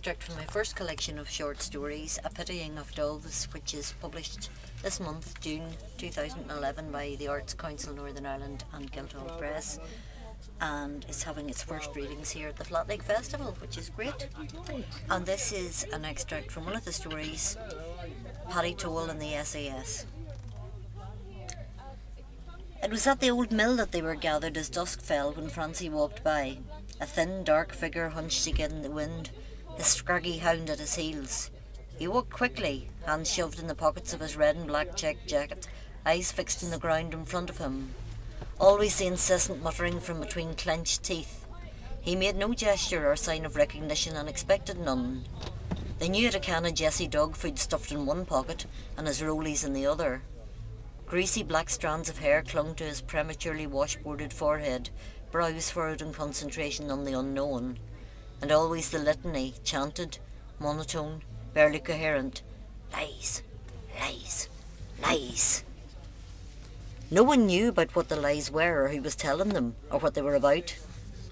extract from my first collection of short stories, A Pitying of Doves, which is published this month, June 2011, by the Arts Council Northern Ireland and Guildhall Press, and it's having its first readings here at the Flat Lake Festival, which is great. And this is an extract from one of the stories, Paddy Toll and the SAS. It was at the old mill that they were gathered as dusk fell when Francie walked by, a thin, dark figure hunched again in the wind, his scraggy hound at his heels. He walked quickly, hands shoved in the pockets of his red and black checked jacket, eyes fixed in the ground in front of him. Always the incessant muttering from between clenched teeth. He made no gesture or sign of recognition and expected none. They knew he had a can of Jessie dog food stuffed in one pocket and his rollies in the other. Greasy black strands of hair clung to his prematurely washboarded forehead, brows furrowed in concentration on the unknown, and always the litany, chanted, monotone, barely coherent. Lies, lies, lies. No one knew about what the lies were or who was telling them, or what they were about,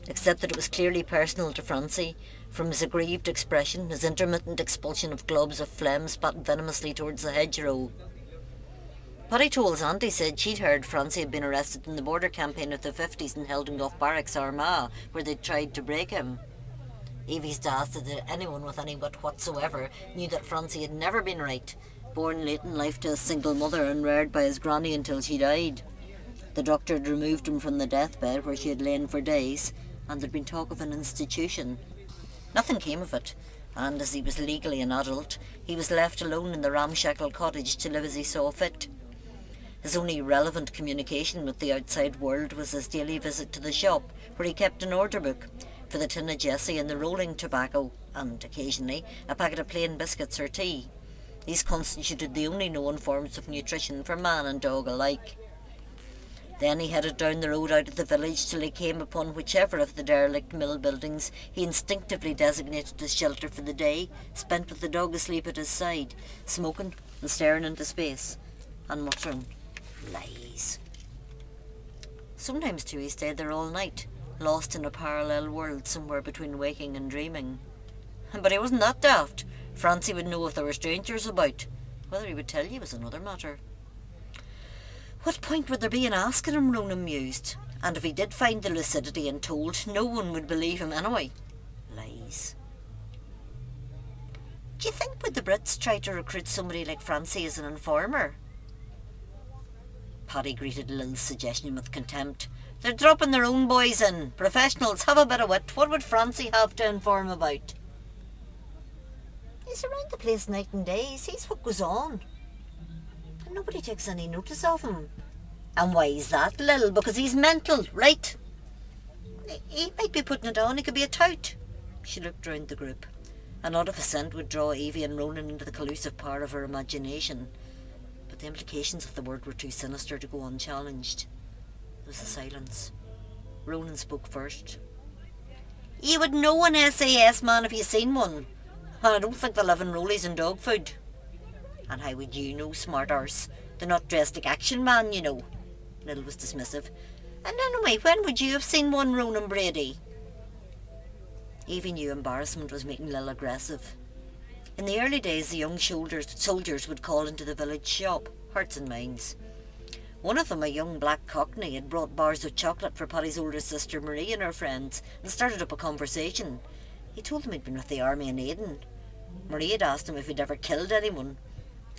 except that it was clearly personal to Francie, from his aggrieved expression, his intermittent expulsion of globs of phlegm spat venomously towards the hedgerow. Paddy Toll's auntie said she'd heard Francie had been arrested in the border campaign of the 50s and held in Gough Barracks, Armagh, where they'd tried to break him. Evie's dad said that anyone with any wit whatsoever knew that Francie had never been right, born late in life to a single mother and reared by his granny until she died. The doctor had removed him from the deathbed where she had lain for days, and there'd been talk of an institution. Nothing came of it, and as he was legally an adult, he was left alone in the ramshackle cottage to live as he saw fit. His only relevant communication with the outside world was his daily visit to the shop, where he kept an order book for the tin of Jessie and the rolling tobacco, and occasionally a packet of plain biscuits or tea. These constituted the only known forms of nutrition for man and dog alike. Then he headed down the road out of the village till he came upon whichever of the derelict mill buildings he instinctively designated as shelter for the day, spent with the dog asleep at his side, smoking and staring into space, and muttering, lies. Sometimes too he stayed there all night, lost in a parallel world somewhere between waking and dreaming. But he wasn't that daft. Francie would know if there were strangers about. Whether he would tell you was another matter. What point would there be in asking him, Ronan mused, and if he did find the lucidity and told, no one would believe him anyway. Lies. Do you think would the Brits try to recruit somebody like Francie as an informer? Paddy greeted Lil's suggestion with contempt. They're dropping their own boys in. Professionals, have a bit of wit. What would Francie have to inform about? He's around the place night and day. He sees what goes on. And nobody takes any notice of him. And why is that, Lil? Because he's mental, right? He might be putting it on. He could be a tout. She looked round the group. A nod of assent would draw Evie and Ronan into the collusive power of her imagination. The implications of the word were too sinister to go unchallenged. There was a silence. Ronan spoke first. You would know an SAS man if you seen one. And I don't think they live in rollies and dog food. And how would you know, smart arse? They're not dressed like action man, you know. Lil was dismissive. And anyway, when would you have seen one, Ronan Brady? Evie knew embarrassment was making Lil aggressive. In the early days, the young soldiers would call into the village shop, Hearts and Minds. One of them, a young black cockney, had brought bars of chocolate for Paddy's older sister Marie and her friends and started up a conversation. He told them he'd been with the army in Aden. Marie had asked him if he'd ever killed anyone,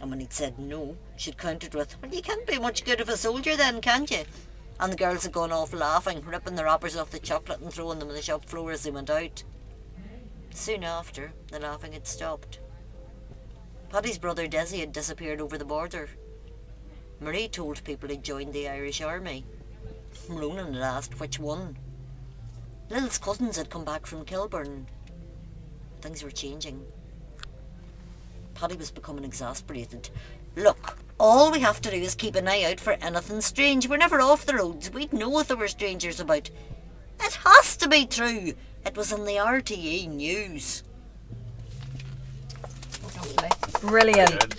and when he'd said no, she'd countered with, well, you can't be much good of a soldier then, can you? And the girls had gone off laughing, ripping the wrappers off the chocolate and throwing them on the shop floor as they went out. Soon after, the laughing had stopped. Paddy's brother Desi had disappeared over the border. Marie told people he'd joined the Irish Army. Ronan had asked which one. Lil's cousins had come back from Kilburn. Things were changing. Paddy was becoming exasperated. Look, all we have to do is keep an eye out for anything strange. We're never off the roads. We'd know if there were strangers about. It has to be true. It was in the RTE news. Brilliant.